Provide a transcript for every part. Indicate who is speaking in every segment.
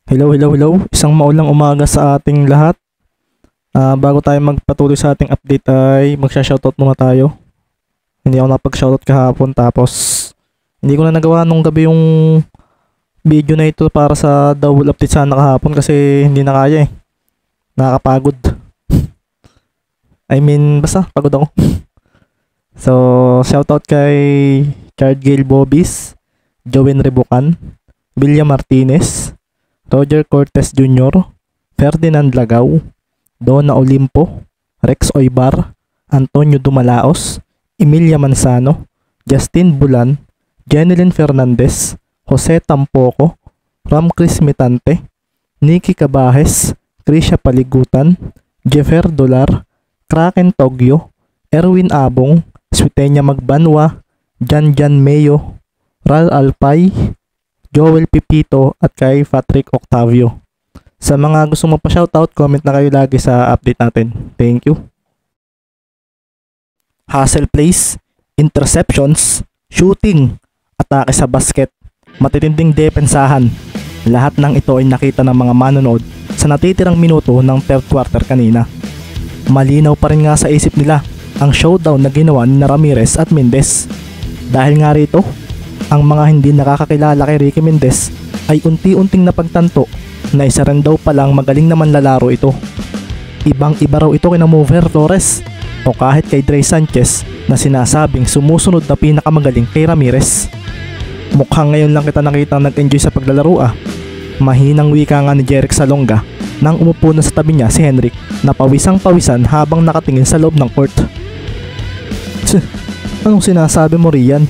Speaker 1: Hello, hello, hello. Isang maulang umaga sa ating lahat. Bago tayo magpatuloy sa ating update ay magsha-shoutout muna tayo. Hindi ako napag-shoutout kahapon tapos hindi ko na nagawa nung gabi yung video na ito para sa double update sana kahapon kasi hindi na kaya eh. Nakakapagod. Basta pagod ako. So, shoutout kay Chard Gale Bobis, Joven Rebucan, William Martinez, Roger Cortez Jr., Ferdinand Lagaw, Donna Olimpo, Rex Oybar, Antonio Dumalaos, Emilia Manzano, Justin Bulan, Jeneline Fernandez, Jose Tampoco, Ram Chris Mitante, Nikki Cabajes, Krisha Paligutan, Jeffer Dolar, Kraken Togyo, Erwin Abong, Switenya Magbanwa, Jan Jan Mayo, Ral Alpay, Joel Pipito at kay Patrick Octavio. Sa mga gusto mo pa shoutout, comment na kayo lagi sa update natin. Thank you. Hustle plays, interceptions, shooting, atake sa basket, matitinding depensahan. Lahat ng ito ay nakita ng mga manonood sa natitirang minuto ng third quarter kanina. Malinaw pa rin nga sa isip nila ang showdown na ginawa ni Ramirez at Mendez. Dahil nga rito, ang mga hindi nakakakilala kay Ricky Mendez ay unti-unting napagtanto na isa rin daw palang magaling na manlalaro ito. Ibang iba raw ito kina Mover Torres o kahit kay Dre Sanchez na sinasabing sumusunod na pinakamagaling kay Ramirez. Mukhang ngayon lang kita nakita nag-enjoy sa paglalaro . Mahinang wika nga ni Jeric Salonga nang umupo na sa tabi niya si Henrik na pawisang pawisan habang nakatingin sa loob ng court. Anong sinasabi mo Rian?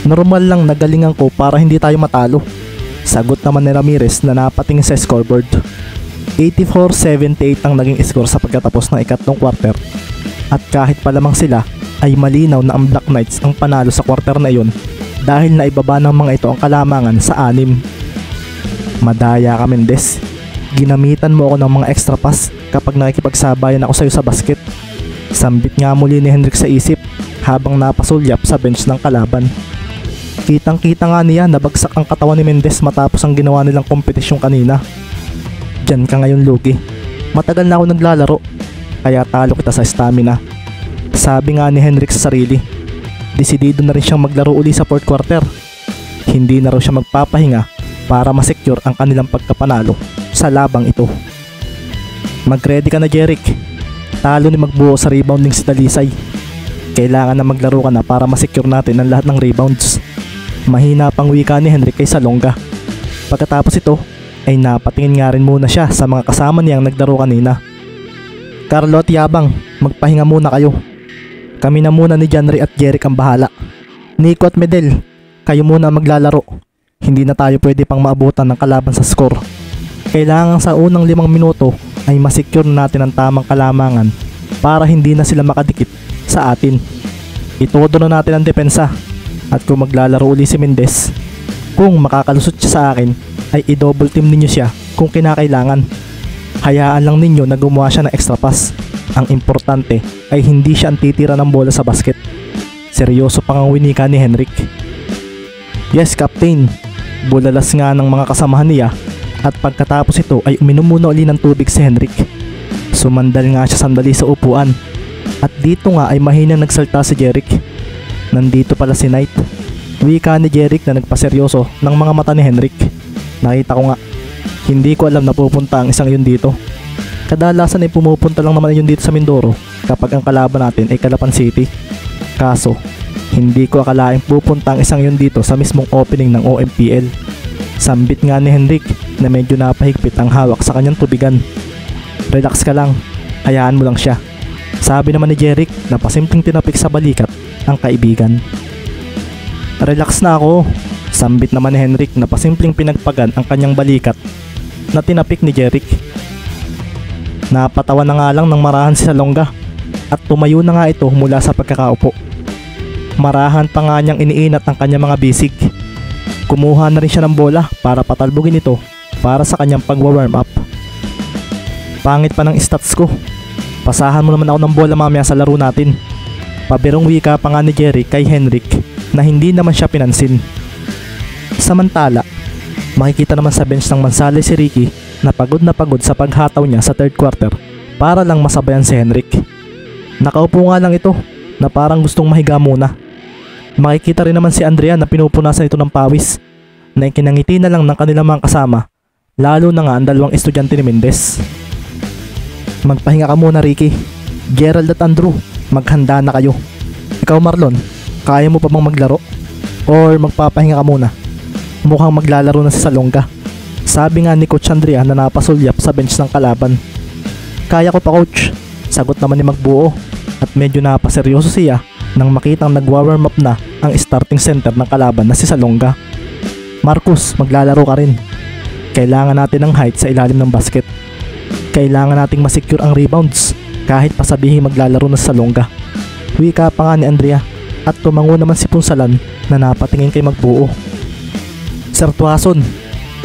Speaker 1: Normal lang nagalingan ko para hindi tayo matalo. Sagot naman ni Ramirez na napatingin sa scoreboard. 84-78 ang naging score sa pagkatapos ng ikatlong quarter. At kahit pa lamang sila ay malinaw na ang Black Knights ang panalo sa quarter na iyon dahil naibaba ng mga ito ang kalamangan sa 6. Madaya ka Mendez. Ginamitan mo ako ng mga extra pass kapag nakikipagsabayan ako sa iyo sa basket. Sambit nga muli ni Henrik sa isip habang napasulyap sa bench ng kalaban. Kitang kita nga niya na bagsak ang katawan ni Mendez matapos ang ginawa nilang kompetisyon kanina. Diyan ka ngayon Lugi. Matagal na ako naglalaro kaya talo kita sa stamina. Sabi nga ni Henrik sa sarili. Desidido na rin siyang maglaro uli sa fourth quarter. Hindi na raw siya magpapahinga para masecure ang kanilang pagkapanalo sa labang ito. Mag-ready ka na Jeric. Talo ni magbuo sa rebounding si Dalisay. Kailangan na maglaro ka na para masecure natin ang lahat ng rebounds. Mahina pang wika ni Henrik kay Salonga. Pagkatapos ito ay napatingin nga rin muna siya sa mga kasama niyang naglaro kanina. Carlo at Yabang, magpahinga muna kayo. Kami na muna ni Janry at Jeric ang bahala. Nico at Medel, kayo muna maglalaro. Hindi na tayo pwede pang maabutan ng kalaban sa score. Kailangan sa unang 5 minuto ay masecure natin ang tamang kalamangan para hindi na sila makadikit sa atin. Itodo na natin ang depensa. At kung maglalaro uli si Mendez, kung makakalusot siya sa akin, ay i-double team ninyo siya kung kinakailangan. Hayaan lang ninyo na gumawa siya ng extra pass. Ang importante ay hindi siya ang titira ng bola sa basket. Seryoso pang ang winika ni Henrik. Yes, Captain. Bulalas nga ng mga kasamahan niya at pagkatapos ito ay uminom muna uli ng tubig si Henrik. Sumandal nga siya sandali sa upuan at dito nga ay mahinang nagsalta si Jeric. Nandito pala si Knight. Wika ni Jeric na nagpaseryoso ng mga mata ni Henrik. Nakita ko nga. Hindi ko alam na pupunta ang isang yun dito. Kadalasan ay pumupunta lang naman yun dito sa Mindoro kapag ang kalaban natin ay Calapan City. Kaso, hindi ko akalaing pupunta ang isang yun dito sa mismong opening ng OMPL. Sambit nga ni Henrik na medyo napahigpit ang hawak sa kanyang tubigan. Relax ka lang. Hayaan mo lang siya. Sabi naman ni Jeric na pasimpleng tinapik sa balikat ang kaibigan. Relax na ako. Sambit naman ni Henrik na pasimpleng pinagpagan ang kanyang balikat na tinapik ni Jeric. Napatawa na nga lang ng marahan si Salonga at tumayo na nga ito mula sa pagkakaupo. Marahan pa nga niyang iniinat ang kanyang mga bisig. Kumuha na rin siya ng bola para patalbogin ito para sa kanyang pagwa-warm up. Pangit pa ng stats ko. Pasahan mo naman ako ng bola mamaya sa laro natin. Pabirong wika pa nga ni Jeric kay Henrik na hindi naman siya pinansin. Samantala, Makikita naman sa bench ng Mansales si Ricky na pagod sa paghataw niya sa third quarter para lang masabayan si Henrik. Nakaupo nga lang ito na parang gustong mahiga muna. Makikita rin naman si Andrea na pinupunasan ito ng pawis na ikinangiti na lang ng kanilang mga kasama, lalo na nga ang dalawang estudyante ni Mendez. Magpahinga ka muna Ricky. Gerald at Andrew, maghanda na kayo. Ikaw Marlon, kaya mo pa bang maglaro? Or magpapahinga ka muna? Mukhang maglalaro na si Salonga. Sabi nga ni Coach Andrea na napasulyap sa bench ng kalaban. Kaya ko pa coach, sagot naman ni Magbuo, at medyo napaseryoso siya nang makitang nagwa-warm up na ang starting center ng kalaban na si Salonga. Marcus, maglalaro ka rin. Kailangan natin ng height sa ilalim ng basket. Kailangan nating masecure ang rebounds kahit pasabihin maglalaro na si Salonga. Wika pa nga ni Andrea at tumango naman si Punsalan na napatingin kay Magbuo. Sir Tuason,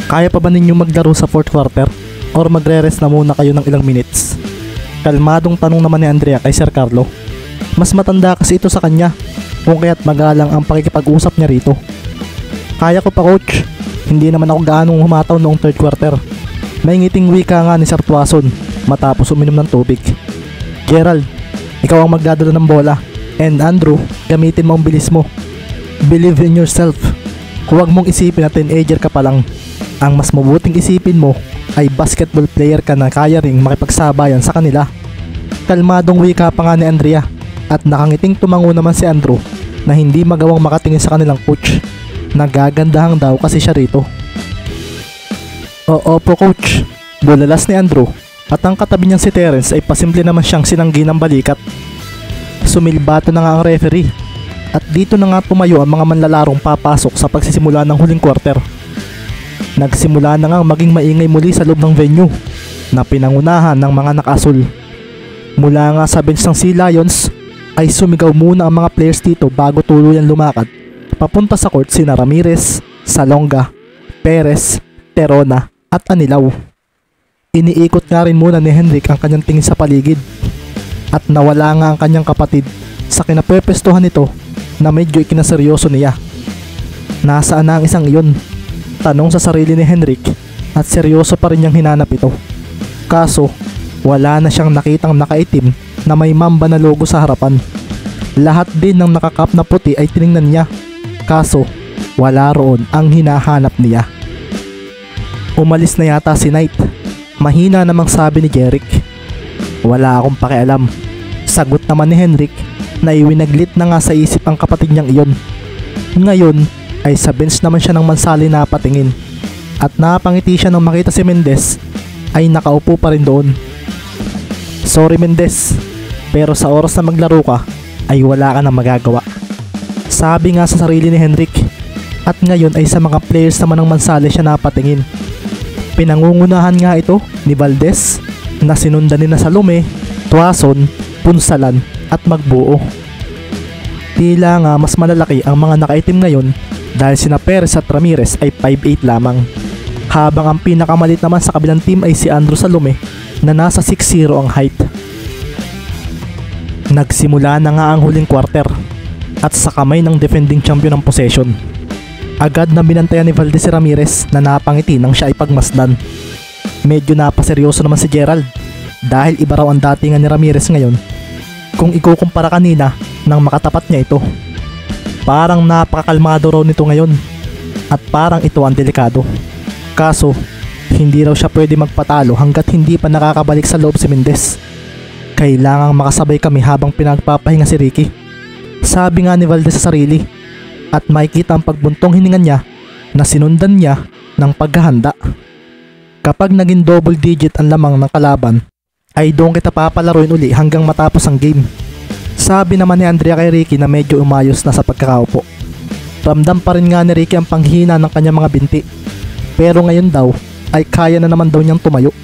Speaker 1: kaya pa ba ninyong maglaro sa fourth quarter or magre-rest na muna kayo ng ilang minutes? Kalmadong tanong naman ni Andrea kay Sir Carlo. Mas matanda kasi ito sa kanya, kung kaya't magalang ang pakikipag-usap niya rito. Kaya ko pa coach, hindi naman ako gaanong humataw noong third quarter. May ngiting wika nga ni Sir Tuason matapos uminom ng tubig. Gerald, ikaw ang magdadala ng bola, and Andrew, gamitin mo ang bilis mo. Believe in yourself. Huwag mong isipin na teenager ka pa lang. Ang mas mabuting isipin mo ay basketball player ka na kaya ring makipagsabayan sa kanila. Kalmadong wika pa nga ni Andrea at nakangiting tumango naman si Andrew na hindi magawang makatingin sa kanilang coach. Nagagandahang daw kasi siya rito. Oo po coach, bulalas ni Andrew at ang katabi niyang si Terence ay pasimple naman siyang sinanggi ng balikat. Sumilbato na nga ang referee at dito na nga tumayo ang mga manlalarong papasok sa pagsisimula ng huling quarter. Nagsimula na nga maging maingay muli sa loob ng venue na pinangunahan ng mga nakasul. Mula nga sa bench ng Sea Lions ay sumigaw muna ang mga players dito bago tuluyan lumakad papunta sa court sina Ramirez, Salonga, Perez, Terona at Anilaw. Iniikot nga rin muna ni Henrik ang kanyang tingin sa paligid at nawala nga ang kanyang kapatid sa kinapwepestuhan nito na medyo ikinaseryoso niya. Nasaan na ang isang iyon? Tanong sa sarili ni Henrik at seryoso pa rin niyang hinanap ito. Kaso wala na siyang nakitang nakaitim na may Mamba na logo sa harapan. Lahat din ng nakakap na puti ay tiningnan niya. Kaso wala roon ang hinahanap niya. Umalis na yata si Knight. Mahina namang sabi ni Jeric. Wala akong pakialam. Sagot naman ni Henrik na iwinaglit na nga sa isip ang kapatid niyang iyon. Ngayon ay sa bench naman siya ng Mansali na patingin at napangiti siya nang makita si Mendez ay nakaupo pa rin doon. Sorry Mendez, pero sa oras na maglaro ka ay wala ka nang magagawa. Sabi nga sa sarili ni Henrik at ngayon ay sa mga players naman ng Mansali siya napatingin. Pinangungunahan nga ito ni Valdez na sinundan ni na Salome, Tuason, Punsalan at Magbuo. Tila nga mas malalaki ang mga nakaitim ngayon dahil sina Perez at Ramirez ay 5'8 lamang. Habang ang pinakamalit naman sa kabilang team ay si Andrew Salome na nasa 6'0 ang height. Nagsimula na nga ang huling quarter at sa kamay ng defending champion ng possession. Agad na binantayan ni Valdez si Ramirez na napangiti nang siya ay pagmasdan. Medyo napaseryoso naman si Gerald dahil iba raw ang datingan ni Ramirez ngayon kung ikukumpara kanina nang makatapat niya ito. Parang napakakalmado raw nito ngayon at parang ito ang delikado. Kaso hindi raw siya pwede magpatalo hanggat hindi pa nakakabalik sa loob si Mendez. Kailangang makasabay kami habang pinagpapahinga si Ricky. Sabi nga ni Valdez sa sarili at makikita ang pagbuntong hininga niya na sinundan niya ng paghahanda. Kapag naging double digit ang lamang ng kalaban ay doon kita papalaruin uli hanggang matapos ang game. Sabi naman ni Andrea kay Ricky na medyo umayos na sa pagkakaupo. Ramdam pa rin nga ni Ricky ang panghina ng kanyang mga binti. Pero ngayon daw ay kaya na naman daw niyang tumayo.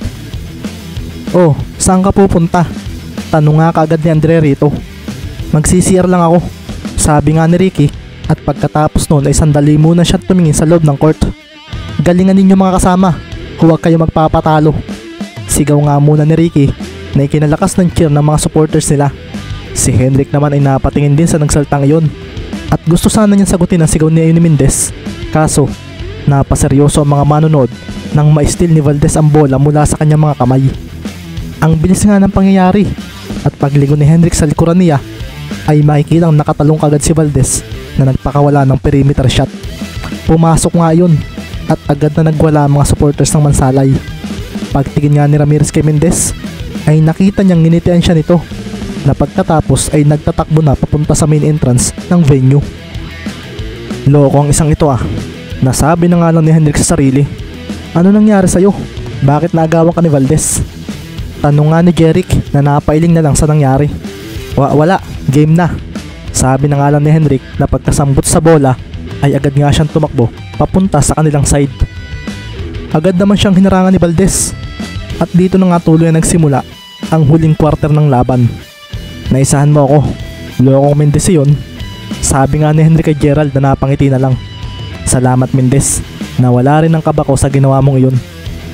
Speaker 1: Oh, saan ka pupunta? Tanong nga kaagad ni Andrea rito. Magsisiyar lang ako, sabi nga ni Ricky at pagkatapos noon ay sandali muna siya tumingin sa loob ng court. Galingan ninyo mga kasama, huwag kayo magpapatalo. Sigaw nga muna ni Ricky na ikinalakas ng cheer ng mga supporters nila. Si Henrik naman ay napatingin din sa nagsaltang iyon at gusto sana niyang sagutin ang sigaw ni Mendez. Kaso Napaseryoso ang mga manonood nang ma-steal ni Valdez ang bola mula sa kanyang mga kamay. Ang bilis nga ng pangyayari at paglingon ni Hendrik sa likuran niya ay makikitang nakatalong kagad si Valdez na nagpakawala ng perimeter shot. Pumasok nga yun at agad na nagwala ang mga supporters ng Mansalay. Pagtingin nga ni Ramirez kay Mendez ay nakita niyang nginitian siya nito na pagkatapos ay nagtatakbo na papunta sa main entrance ng venue. Loko ang isang ito Nasabi na nga lang ni Hendrik sa sarili, "Ano nangyari sa'yo? Bakit naagawan ka ni Valdez?" Tanong nga ni Jeric na napailing na lang sa nangyari. Wala, game na. Sabi na nga lang ni Hendrik na pagkasambot sa bola ay agad nga siyang tumakbo papunta sa kanilang side. Agad naman siyang hinarangan ni Valdez at dito na nga tuloy na nagsimula ang huling quarter ng laban. "Naisahan mo ako, lokong Mendez yun." Sabi nga ni Hendrik kay Gerald na napangiti na lang. "Salamat Mendez, nawala rin ang kaba ko sa ginawa mong iyon."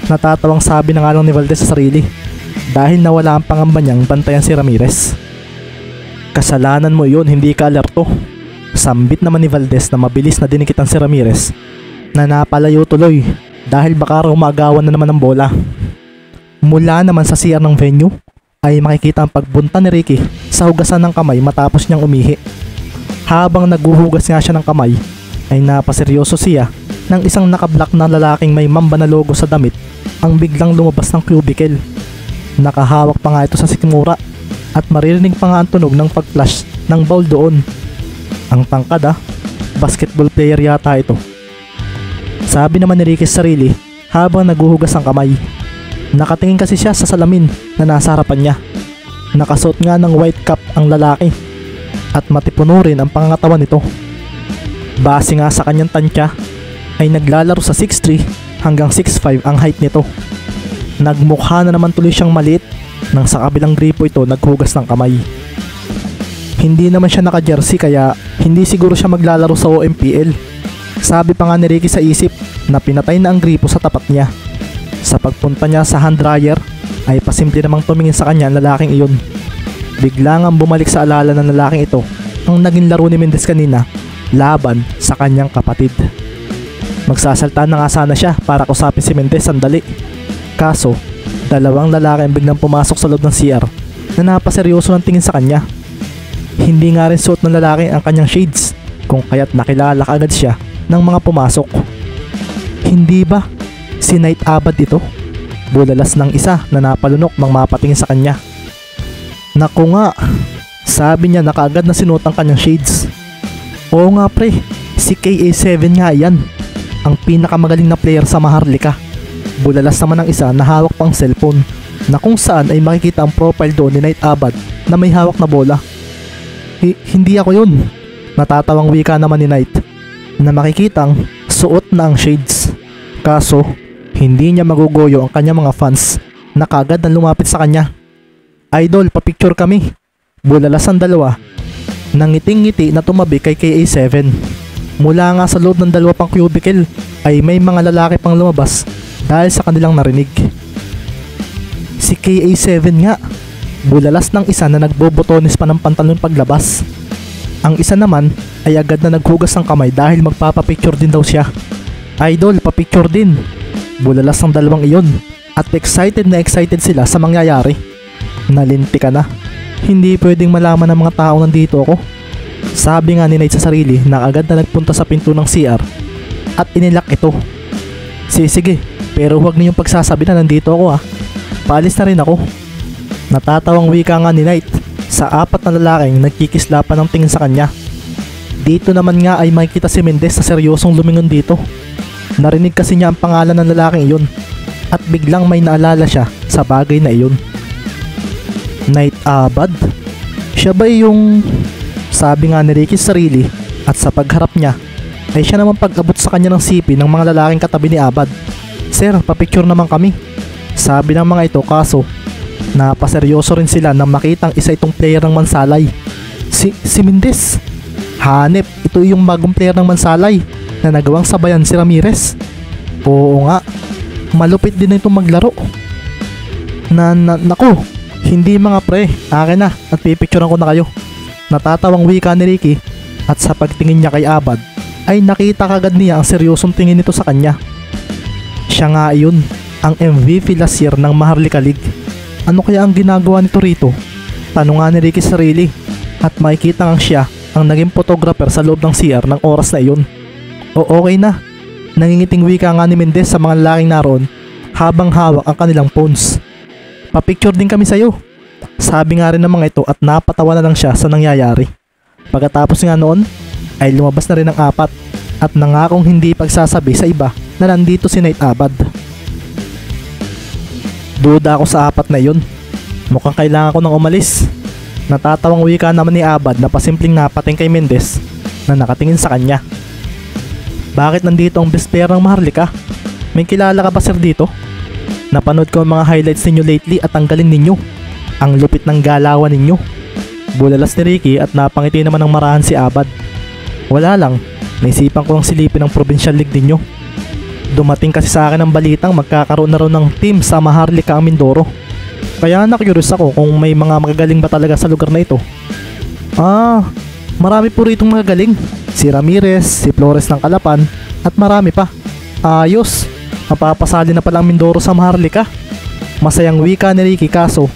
Speaker 1: Natatawang sabi na nga lang ni Valdez sa sarili dahil nawala ang pangamba niyang bantayan si Ramirez. "Kasalanan mo yun, hindi ka alerto." Sambit naman ni Valdez na mabilis na dinikitan si Ramirez na napalayo tuloy dahil baka raw maagawan na naman ng bola. Mula naman sa CR ng venue ay makikita ang pagbunta ni Ricky sa hugasan ng kamay matapos niyang umihi. Habang naghuhugas nga siya ng kamay ay napaseryoso siya ng isang nakablock na lalaking may Mamba na logo sa damit ang biglang lumabas ng cubicle. Nakahawak pa nga ito sa sikmura at maririnig pa nga ang tunog ng pag-flash ng ball doon. Ang tangkad basketball player yata ito. Sabi naman ni Ricky sa sarili habang naghuhugas ang kamay. Nakatingin kasi siya sa salamin na nasa harapan niya. Nakasuot nga ng white cap ang lalaki at matipuno rin ang pangangatawan nito. Base nga sa kanyang tansya ay naglalaro sa 6'3 hanggang 6'5 ang height nito. Nagmukha na naman tuloy siyang maliit nang sa kabilang gripo ito naghugas ng kamay. Hindi naman siya naka-jersey kaya hindi siguro siya maglalaro sa OMPL. Sabi pa nga ni Ricky sa isip na pinatay na ang gripo sa tapat niya. Sa pagpunta niya sa hand dryer ay pasimple namang tumingin sa kanya ang lalaking iyon. Bigla ngang bumalik sa alala ng lalaking ito ang naging laro ni Mendez kanina laban sa kanyang kapatid. Magsasalta na nga sana siya para kusapin si Mendez sandali. Kaso, dalawang lalaki ang biglang pumasok sa loob ng CR na napaseryoso ng tingin sa kanya. Hindi nga rin suot ng lalaki ang kanyang shades kung kaya't nakilala kaagad siya ng mga pumasok. Hindi ba si Knight Abad ito? Bulalas ng isa na napalunok mang mapatingin sa kanya. Naku nga, sabi niya na kaagad na sinuot ang kanyang shades. Oo nga pre, si KA7 nga yan, ang pinakamagaling na player sa Maharlika. Bulalas naman ng isa na hawak pang cellphone na kung saan ay makikita ang profile doon ni Knight Abad na may hawak na bola. Hindi ako yun. Natatawang wika naman ni Knight na makikitang suot na ang shades. Kaso, hindi niya magugoyo ang kanyang mga fans na kagad na lumapit sa kanya. "Idol, papicture kami." Bulalas ang dalawa. Nangiting-ngiti na tumabi kay KA7. Mula nga sa loob ng dalawa pang cubicle ay may mga lalaki pang lumabas dahil sa kanilang narinig. Si KA7 nga. Bulalas ng isa na nagbobotones pa ng pantalon paglabas. Ang isa naman ay agad na naghugas ng kamay dahil magpapapicture din daw siya. "Idol, papicture din." Bulalas ng dalawang iyon at excited na excited sila sa mangyayari. Nalinti ka na. Hindi pwedeng malaman ng mga tao nandito ako. Sabi nga ni Knight sa sarili na agad na nagpunta sa pinto ng CR at inilak ito. Sige, pero huwag ninyong pagsasabi na nandito ako Paalis na rin ako." Natatawang wika nga ni Knight sa apat na lalaking nagkikislapan ng tingin sa kanya. Dito naman nga ay makikita si Mendez na seryosong lumingon dito. Narinig kasi niya ang pangalan ng lalaking iyon at biglang may naalala siya sa bagay na iyon. Knight Abad? Siya ba yung... Sabi nga ni Ricky sa sarili at sa pagharap niya ay siya naman pag-abot sa kanya ng sipi ng mga lalaking katabi ni Abad. "Sir, papicture naman kami." Sabi ng mga ito kaso napaseryoso rin sila nang makitang isa itong player ng Mansalay. Si Mendez. Hanep, ito yung bagong player ng Mansalay na nagawang sabayan si Ramirez. Oo nga, malupit din na itong maglaro. Naku, hindi mga pre, akin na at pipicturean ko na kayo. Natatawang wika ni Ricky at sa pagtingin niya kay Abad ay nakita kagad niya ang seryosong tingin nito sa kanya. Siya nga iyon, ang MVP last year ng Maharlika League. Ano kaya ang ginagawa nito rito? Tanong nga ni Ricky sa sarili, at makikita nga siya ang naging photographer sa loob ng CR ng oras na iyon. O okay na, nangingiting wika nga ni Mendez sa mga lalaking naroon habang hawak ang kanilang phones. "Pa-picture din kami sa'yo," sabi nga rin ng mga ito at napatawa na lang siya sa nangyayari. Pagkatapos nga noon ay lumabas na rin ang apat at nangakong hindi pagsasabi sa iba na nandito si Knight Abad. Duda ako sa apat na iyon. Mukhang kailangan ko nang umalis. Natatawang wika naman ni Abad na pasimpleng napating kay Mendez na nakatingin sa kanya. "Bakit nandito ang best player ng Maharlika? May kilala ka ba sir dito? Napanood ko ang mga highlights ninyo lately at ang galing ninyo. Ang lupit ng galawan ninyo." Bulalas ni Ricky at napangiti naman ng marahan si Abad. "Wala lang, naisipan ko ang silipin ng Provincial League ninyo. Dumating kasi sa akin ang balitang magkakaroon na raw ng team sa Maharlika ang Mindoro. Kaya na-curious ako kung may mga magagaling ba talaga sa lugar na ito." "Ah, marami po ritong magagaling. Si Ramirez, si Flores ng Kalapan at marami pa. Ayos, mapapasali na pala ang Mindoro sa Maharlika." Masayang wika ni Ricky kaso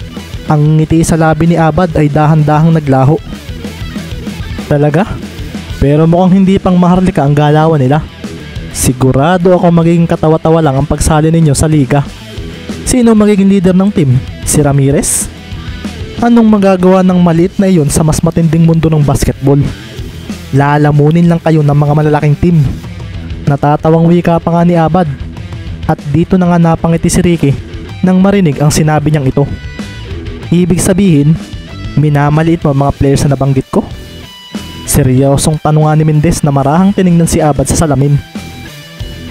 Speaker 1: ang ngiti sa labi ni Abad ay dahan-dahang naglaho. "Talaga? Pero mukhang hindi pang Maharlika ang galawan nila. Sigurado ako magiging katawa-tawa lang ang pagsali ninyo sa liga. Sino magiging leader ng team? Si Ramirez? Anong magagawa ng maliit na iyon sa mas matinding mundo ng basketball? Lalamunin lang kayo ng mga malalaking team." Natatawang wika pa nga ni Abad. At dito na nga napangiti si Ricky nang marinig ang sinabi niyang ito. "Ibig sabihin, minamaliit mo ang mga players na nabanggit ko?" Seryosong tanong nga ni Mendez na marahang tiningnan si Abad sa salamin.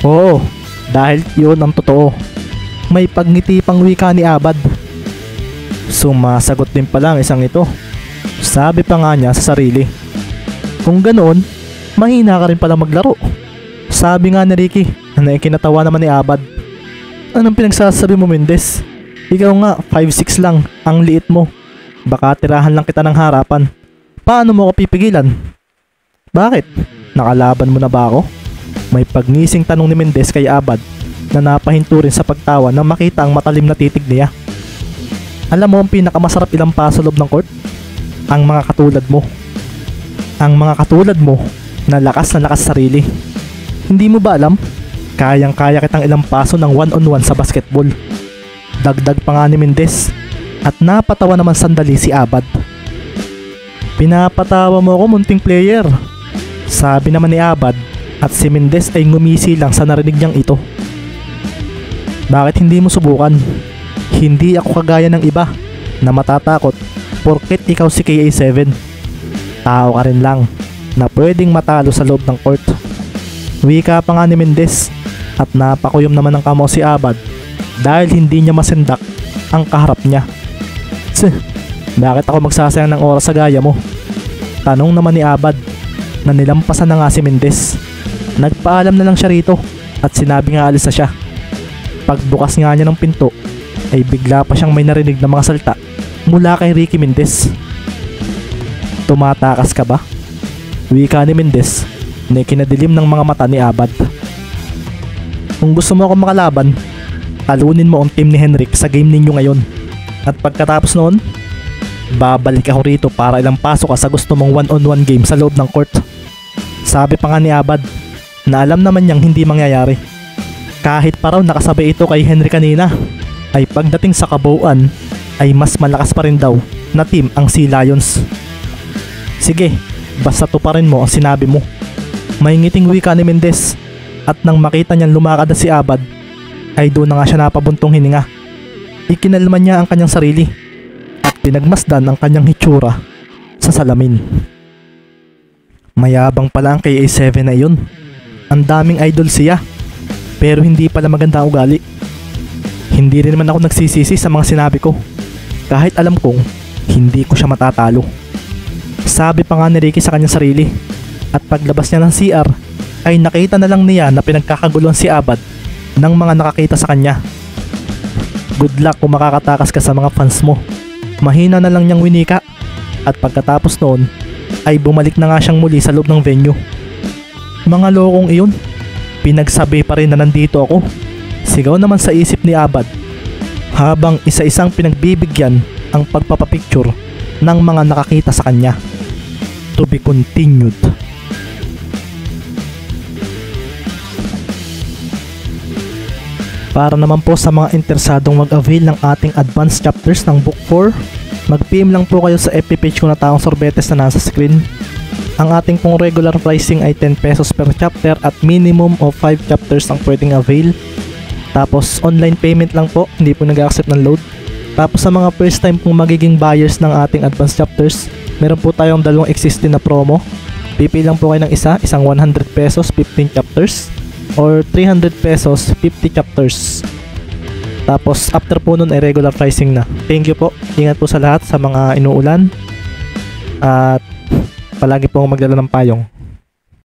Speaker 1: "Oo, dahil yun ang totoo." May pagngiti pang wika ni Abad. Sumasagot din pala ang isang ito. Sabi pa nga niya sa sarili, "Kung ganoon, mahina ka rin pala maglaro." Sabi nga ni Ricky na ikinatawa naman ni Abad. "Anong pinagsasabi mo Mendez? Ikaw nga 5'6" lang, ang liit mo. Baka tirahan lang kita ng harapan. Paano mo ako pipigilan?" "Bakit? Nakalaban mo na ba ako?" May pagnising tanong ni Mendez kay Abad na napahinto rin sa pagtawa nang makita ang matalim na titig niya. "Alam mo ang pinakamasarap ilang paso loob ng court? Ang mga katulad mo. Ang mga katulad mo na lakas sarili. Hindi mo ba alam? Kayang-kaya kitang ilang paso ng one-on-one sa basketball." Dagdag pa nga ni Mendez at napatawa naman sandali si Abad. "Pinapatawa mo ako munting player," sabi naman ni Abad at si Mendez ay ngumisi lang sa narinig niyang ito. "Bakit hindi mo subukan? Hindi ako kagaya ng iba na matatakot porket ikaw si KA7. Tao ka rin lang na pwedeng matalo sa loob ng court." Wika pa nga ni Mendez at napakuyom naman ng kamo si Abad dahil hindi niya masendak ang kaharap niya. "Bakit ako magsasayang ng oras sa gaya mo?" Tanong naman ni Abad na nilampasan na nga si Mendez. Nagpaalam na lang siya rito at sinabi nga alis na siya. Pagbukas nga niya ng pinto ay bigla pa siyang may narinig na mga salita mula kay Ricky Mendez. "Tumatakas ka ba?" Wika ni Mendez na ikinadilim ng mga mata ni Abad. "Kung gusto mo ako makalaban, talunin mo ang team ni Henrik sa game ninyo ngayon. At pagkatapos noon, babalik ako rito para ilang pasok ka sa gusto mong one-on-one game sa loob ng court." Sabi pa nga ni Abad na alam naman niyang hindi mangyayari. Kahit pa raw nakasabay ito kay Henry kanina, ay pagdating sa kabuuan ay mas malakas pa rin daw na team ang Sea Lions. "Sige, basta tuparin mo ang sinabi mo." May ngiting wika ni Mendez at nang makita niyang lumakad na si Abad ay doon na nga siya napabuntong hininga. Ikinalma niya ang kanyang sarili at pinagmasdan ang kanyang hitsura sa salamin. Mayabang pala ang KA7 na iyon. Ang daming idol siya, pero hindi pala maganda ang ugali. Hindi rin naman ako nagsisisi sa mga sinabi ko, kahit alam kong hindi ko siya matatalo. Sabi pa nga ni Ricky sa kanyang sarili, at paglabas niya ng CR ay nakita na lang niya na pinagkakaguluhan si Abad ng mga nakakita sa kanya. Good luck kung makakatakas ka sa mga fans mo. Mahina na lang niyang winika at pagkatapos noon ay bumalik na nga siyang muli sa loob ng venue. Mga lokong iyon. Pinagsabi pa rin na nandito ako. Sigaw naman sa isip ni Abad habang isa-isang pinagbibigyan ang pagpapapicture ng mga nakakita sa kanya. To be continued. Para naman po sa mga interesadong mag-avail ng ating advanced chapters ng Book 4, mag-PM lang po kayo sa FB page ko na Taong Sorbetes na nasa screen. Ang ating pong regular pricing ay 10 pesos per chapter at minimum of 5 chapters ang pwedeng avail. Tapos online payment lang po, hindi po nag-accept ng load. Tapos sa mga first time pong magiging buyers ng ating advanced chapters, meron po tayong dalawang existing na promo. Pipili lang po kayo ng isang 100 pesos 15 chapters or 300 pesos 50 chapters. Tapos after po nun ay regular pricing na. Thank you po. Ingat po sa lahat sa mga inuulan. At palagi po magdala ng payong.